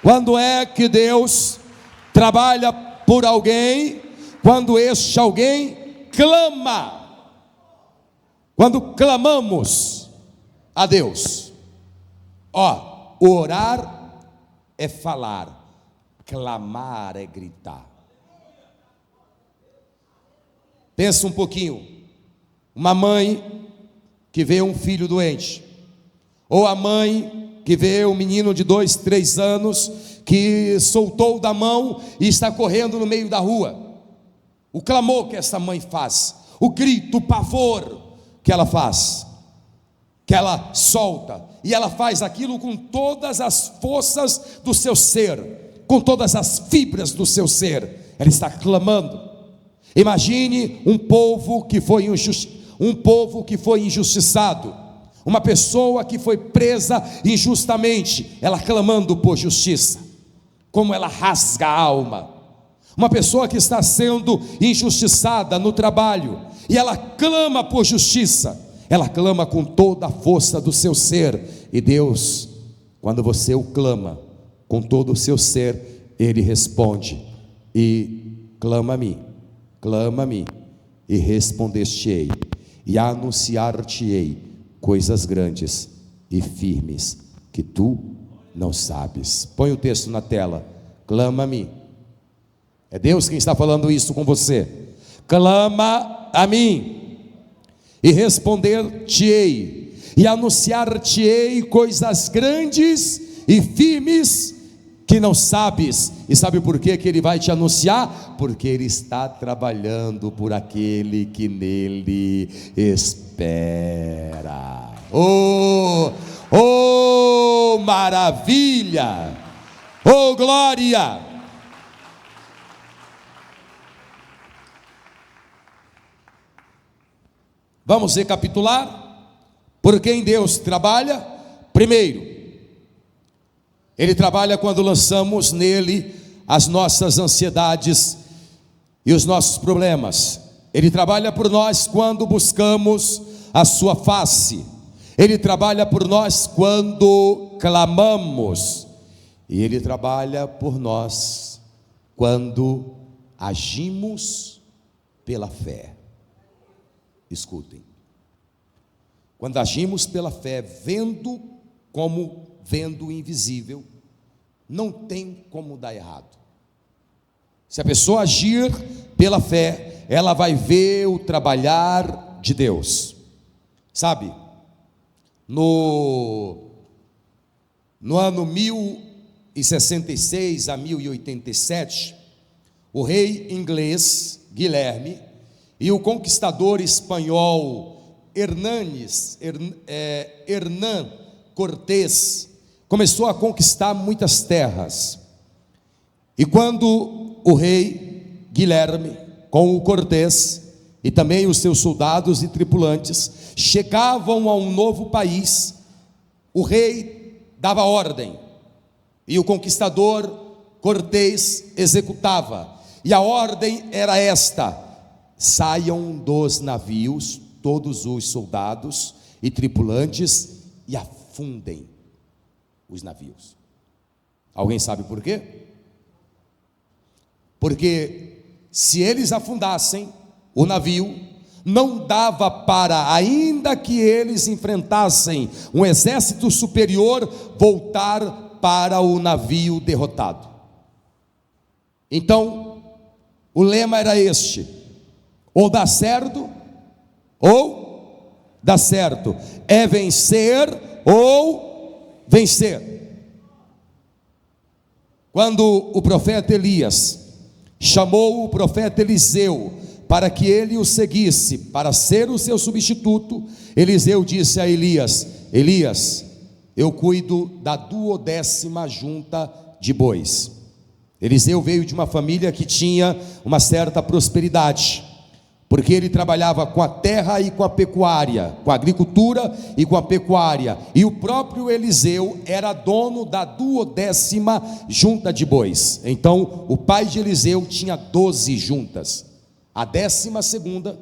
Quando é que Deus trabalha por alguém? Quando este alguém clama. Quando clamamos a Deus. Orar é falar, clamar é gritar. Pensa um pouquinho. Uma mãe que vê um filho doente, ou a mãe que vê um menino de 2, 3 anos que soltou da mão e está correndo no meio da rua. O clamor que essa mãe faz, o grito, o pavor que ela faz, que ela solta, e ela faz aquilo com todas as forças do seu ser, com todas as fibras do seu ser. Ela está clamando. Imagine um povo que foi injustiçado, uma pessoa que foi presa injustamente, ela clamando por justiça. Como ela rasga a alma. Uma pessoa que está sendo injustiçada no trabalho, e ela clama por justiça, ela clama com toda a força do seu ser. E Deus, quando você o clama com todo o seu ser, Ele responde: e clama-me, e responder-te-ei, e anunciar-te-ei coisas grandes e firmes que tu não sabes. Põe o texto na tela. Clama-me. É Deus quem está falando isso com você. Clama a mim, e responder-te-ei, e anunciar-te-ei coisas grandes e firmes que não sabes. E sabe por que Ele vai te anunciar? Porque Ele está trabalhando por aquele que nele espera. Oh, maravilha! Oh, glória! Vamos recapitular. Por quem Deus trabalha? Primeiro, Ele trabalha quando lançamos nele as nossas ansiedades e os nossos problemas. Ele trabalha por nós quando buscamos a sua face. Ele trabalha por nós quando clamamos. E Ele trabalha por nós quando agimos pela fé. Escutem. Quando agimos pela fé, vendo o invisível, não tem como dar errado. Se a pessoa agir pela fé, ela vai ver o trabalhar de Deus. Sabe, no ano 1066 a 1087, o rei inglês Guilherme e o conquistador espanhol Hernán Cortés começou a conquistar muitas terras. E quando o rei Guilherme, com o Cortés e também os seus soldados e tripulantes chegavam a um novo país, o rei dava ordem e o conquistador Cortés executava. E a ordem era esta: saiam dos navios todos os soldados e tripulantes e afundem os navios. Alguém sabe por quê? Porque se eles afundassem o navio, não dava para, ainda que eles enfrentassem um exército superior, voltar para o navio derrotado. Então, o lema era este: ou dá certo, ou dá certo. É vencer ou vencer. Quando o profeta Elias chamou o profeta Eliseu para que ele o seguisse, para ser o seu substituto, Eliseu disse a Elias: Elias, eu cuido da 12ª junta de bois. Eliseu veio de uma família que tinha uma certa prosperidade, porque ele trabalhava com a terra e com a pecuária, com a agricultura e com a pecuária, e o próprio Eliseu era dono da 12ª junta de bois. Então o pai de Eliseu tinha 12 juntas, a 12ª,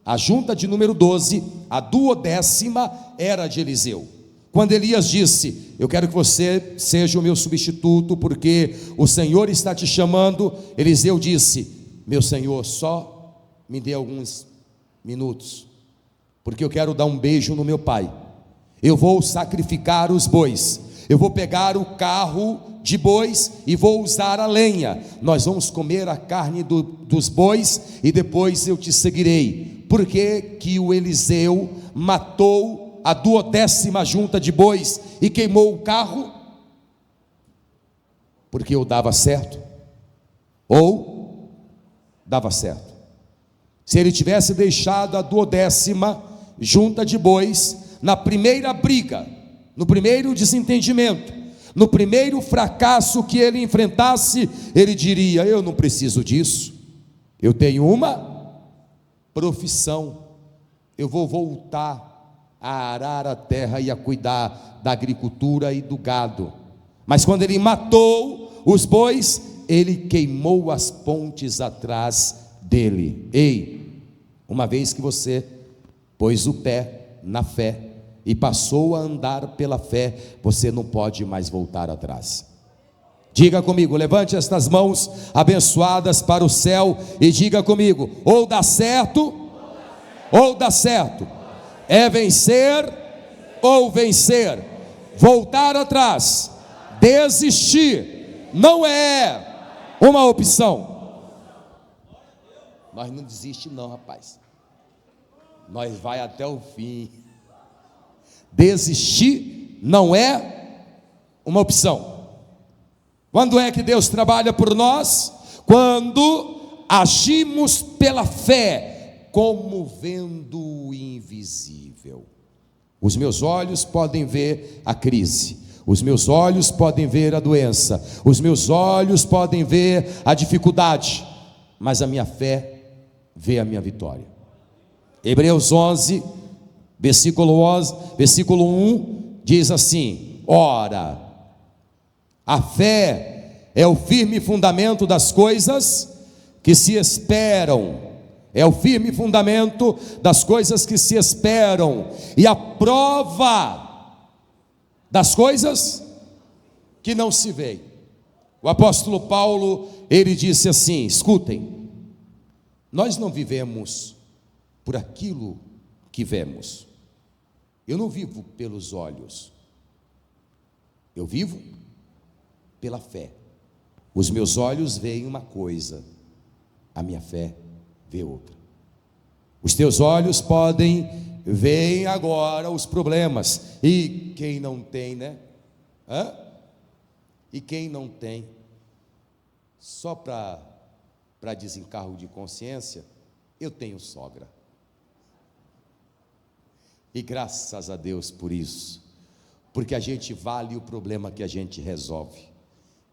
a junta de número 12, a 12ª era de Eliseu. Quando Elias disse: eu quero que você seja o meu substituto, porque o Senhor está te chamando, Eliseu disse: meu Senhor, só me dê alguns minutos, porque eu quero dar um beijo no meu pai. Eu vou sacrificar os bois, eu vou pegar o carro de bois e vou usar a lenha. Nós vamos comer a carne dos bois e depois eu te seguirei. Por que que o Eliseu matou a 12ª junta de bois e queimou o carro? Porque ou dava certo ou dava certo. Se ele tivesse deixado a 12ª junta de bois, na primeira briga, no primeiro desentendimento, no primeiro fracasso que ele enfrentasse, ele diria: eu não preciso disso, eu tenho uma profissão, eu vou voltar a arar a terra e a cuidar da agricultura e do gado. Mas quando ele matou os bois, ele queimou as pontes atrás dele. Ei, uma vez que você pôs o pé na fé e passou a andar pela fé, você não pode mais voltar atrás. Diga comigo, levante estas mãos abençoadas para o céu e diga comigo: ou dá certo, ou dá certo. É vencer ou vencer. Voltar atrás, desistir, não é uma opção. Nós não desistimos não, rapaz. Nós vai até o fim. Desistir não é uma opção. Quando é que Deus trabalha por nós? Quando agimos pela fé, como vendo o invisível. Os meus olhos podem ver a crise, os meus olhos podem ver a doença, os meus olhos podem ver a dificuldade, mas a minha fé vê a minha vitória. Hebreus 11, versículo 1 diz assim: ora, a fé é o firme fundamento das coisas que se esperam, é o firme fundamento das coisas que se esperam, e a prova das coisas que não se veem. O apóstolo Paulo, ele disse assim: escutem, nós não vivemos por aquilo que vemos. Eu não vivo pelos olhos, eu vivo pela fé. Os meus olhos veem uma coisa, a minha fé vê outra. Os teus olhos podem ver agora os problemas, e quem não tem, né? E quem não tem? Só para desencargo de consciência, eu tenho sogra. E graças a Deus por isso, porque a gente vale o problema que a gente resolve.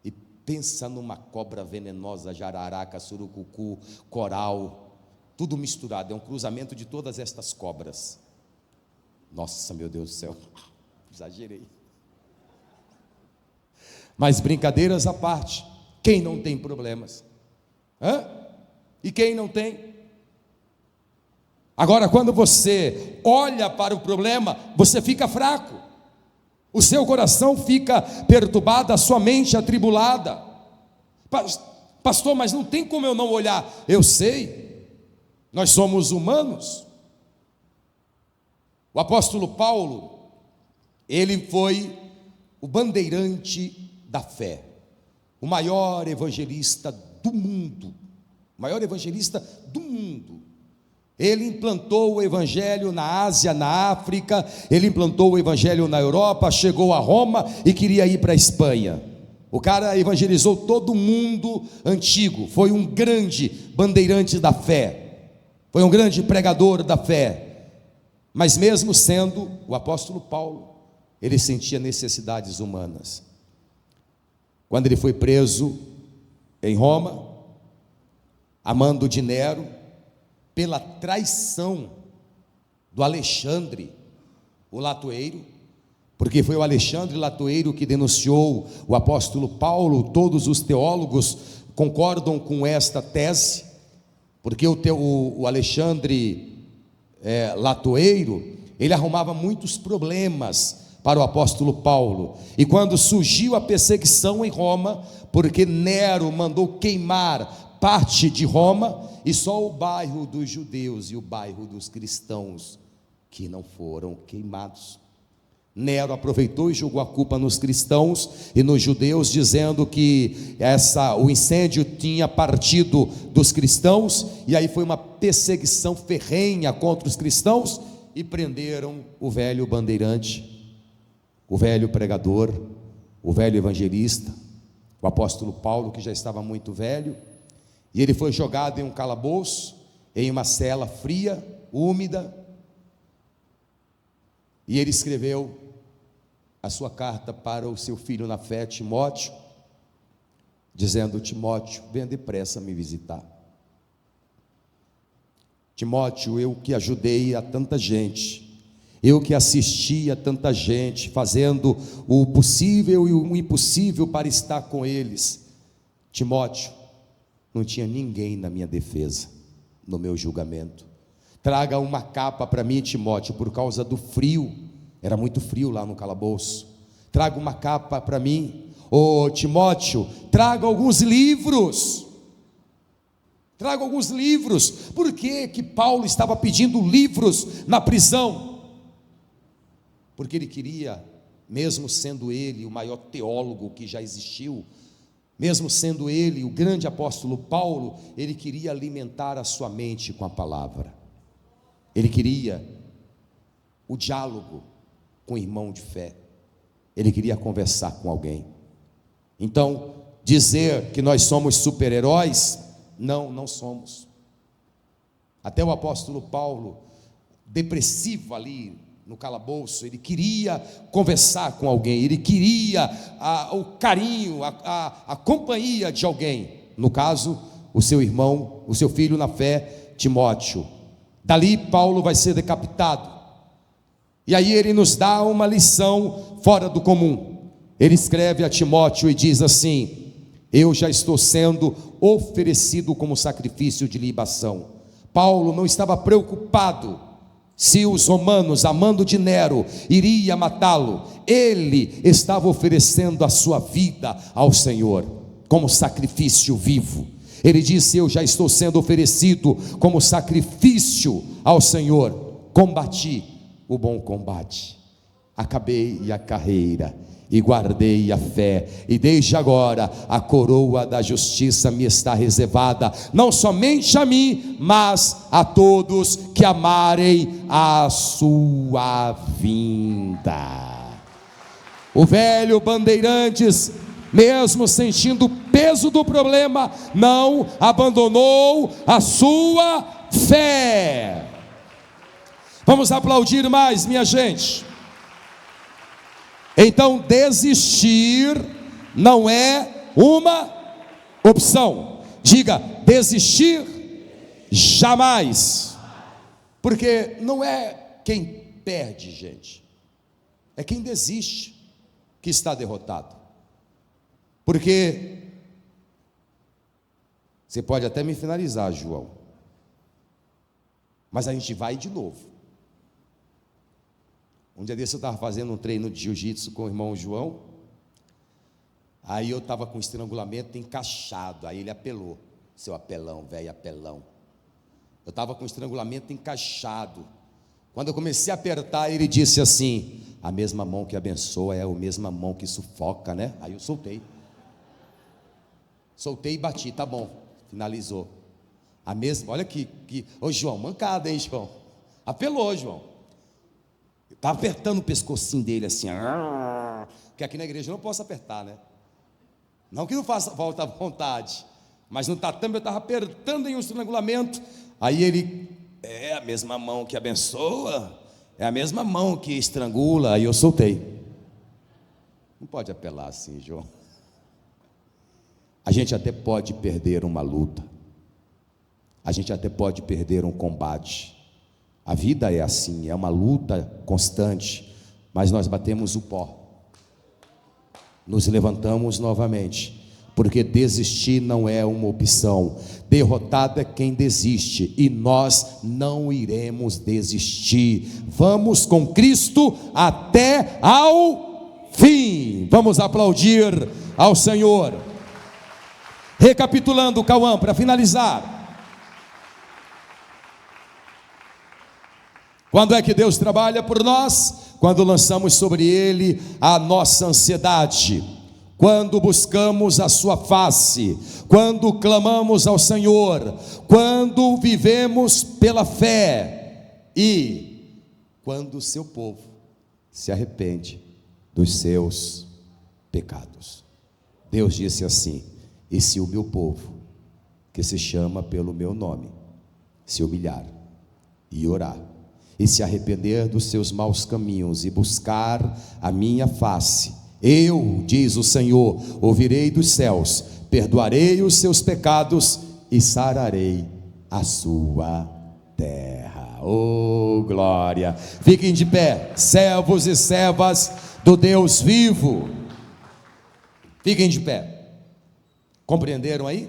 E pensa numa cobra venenosa, jararaca, surucucu, coral, tudo misturado, é um cruzamento de todas estas cobras. Nossa, meu Deus do céu, exagerei. Mas brincadeiras à parte, quem não tem problemas? E quem não tem? Agora, quando você olha para o problema, você fica fraco, o seu coração fica perturbado, a sua mente atribulada. Pastor, mas não tem como eu não olhar. Eu sei, nós somos humanos. O apóstolo Paulo, ele foi o bandeirante da fé, o maior evangelista do mundo, o maior evangelista do mundo. Ele implantou o evangelho na Ásia, na África, ele implantou o evangelho na Europa, chegou a Roma e queria ir para a Espanha. O cara evangelizou todo o mundo antigo, foi um grande bandeirante da fé, foi um grande pregador da fé. Mas mesmo sendo o apóstolo Paulo, ele sentia necessidades humanas. Quando ele foi preso em Roma, a mando de Nero, pela traição do Alexandre, o latoeiro, porque foi o Alexandre latoeiro que denunciou o apóstolo Paulo. Todos os teólogos concordam com esta tese, porque o Alexandre latoeiro, ele arrumava muitos problemas para o apóstolo Paulo. E quando surgiu a perseguição em Roma, porque Nero mandou queimar parte de Roma, e só o bairro dos judeus e o bairro dos cristãos que não foram queimados. Nero aproveitou e jogou a culpa nos cristãos e nos judeus, dizendo que o incêndio tinha partido dos cristãos, e aí foi uma perseguição ferrenha contra os cristãos, e prenderam o velho bandeirante, o velho pregador, o velho evangelista, o apóstolo Paulo, que já estava muito velho, e ele foi jogado em um calabouço, em uma cela fria, úmida, e ele escreveu a sua carta para o seu filho na fé, Timóteo, dizendo: Timóteo, venha depressa me visitar. Timóteo, eu que ajudei a tanta gente, eu que assisti a tanta gente, fazendo o possível e o impossível para estar com eles. Timóteo, não tinha ninguém na minha defesa, no meu julgamento. Traga uma capa para mim, Timóteo, por causa do frio, era muito frio lá no calabouço. Traga uma capa para mim. Timóteo, traga alguns livros. Traga alguns livros. Por que Paulo estava pedindo livros na prisão? Porque ele queria, mesmo sendo ele o maior teólogo que já existiu, mesmo sendo ele o grande apóstolo Paulo, ele queria alimentar a sua mente com a palavra. Ele queria o diálogo com o irmão de fé. Ele queria conversar com alguém. Então, dizer que nós somos super-heróis, não somos. Até o apóstolo Paulo, depressivo ali no calabouço, ele queria conversar com alguém, ele queria o carinho, a companhia de alguém. No caso, o seu irmão, o seu filho na fé, Timóteo. Dali Paulo vai ser decapitado. E aí ele nos dá uma lição fora do comum. Ele escreve a Timóteo e diz assim: eu já estou sendo oferecido como sacrifício de libação. Paulo não estava preocupado se os romanos, a mando de Nero, iriam matá-lo. Ele estava oferecendo a sua vida ao Senhor como sacrifício vivo. Ele disse: eu já estou sendo oferecido como sacrifício ao Senhor. Combati o bom combate, acabei a carreira e guardei a fé, e desde agora a coroa da justiça me está reservada, não somente a mim, mas a todos que amarem a sua vinda. O velho Bandeirantes, mesmo sentindo o peso do problema, não abandonou a sua fé. Vamos aplaudir mais, minha gente. Então, desistir não é uma opção. Diga: desistir jamais. Porque não é quem perde, gente, é quem desiste que está derrotado. Porque você pode até me finalizar, João, mas a gente vai de novo. Um dia desse eu estava fazendo um treino de jiu-jitsu com o irmão João. Aí eu estava com o estrangulamento encaixado. Aí ele apelou: seu apelão, velho apelão. Eu estava com o estrangulamento encaixado. Quando eu comecei a apertar, ele disse assim: a mesma mão que abençoa é a mesma mão que sufoca, né? Aí eu soltei e bati. Tá bom, finalizou. A mesma, olha aqui, ô João, mancada, hein, João? Apelou, João. Estava apertando o pescocinho dele assim, que aqui na igreja eu não posso apertar, né? Não que não faça falta à vontade, mas no tatame eu estava apertando em um estrangulamento. Aí ele: é a mesma mão que abençoa, é a mesma mão que estrangula. Aí eu soltei. Não pode apelar assim, João. A gente até pode perder uma luta, a gente até pode perder um combate. A vida é assim, é uma luta constante, mas nós batemos o pó, nos levantamos novamente, porque desistir não é uma opção. Derrotado é quem desiste, e nós não iremos desistir. Vamos com Cristo até ao fim. Vamos aplaudir ao Senhor. Recapitulando, Cauã, para finalizar. Quando é que Deus trabalha por nós? Quando lançamos sobre Ele a nossa ansiedade, quando buscamos a sua face, quando clamamos ao Senhor, quando vivemos pela fé e quando o seu povo se arrepende dos seus pecados. Deus disse assim: e se o meu povo, que se chama pelo meu nome, se humilhar e orar, e se arrepender dos seus maus caminhos e buscar a minha face, eu, diz o Senhor, ouvirei dos céus, perdoarei os seus pecados e sararei a sua terra. Oh, glória! Fiquem de pé, servos e servas do Deus vivo. Fiquem de pé. Compreenderam aí?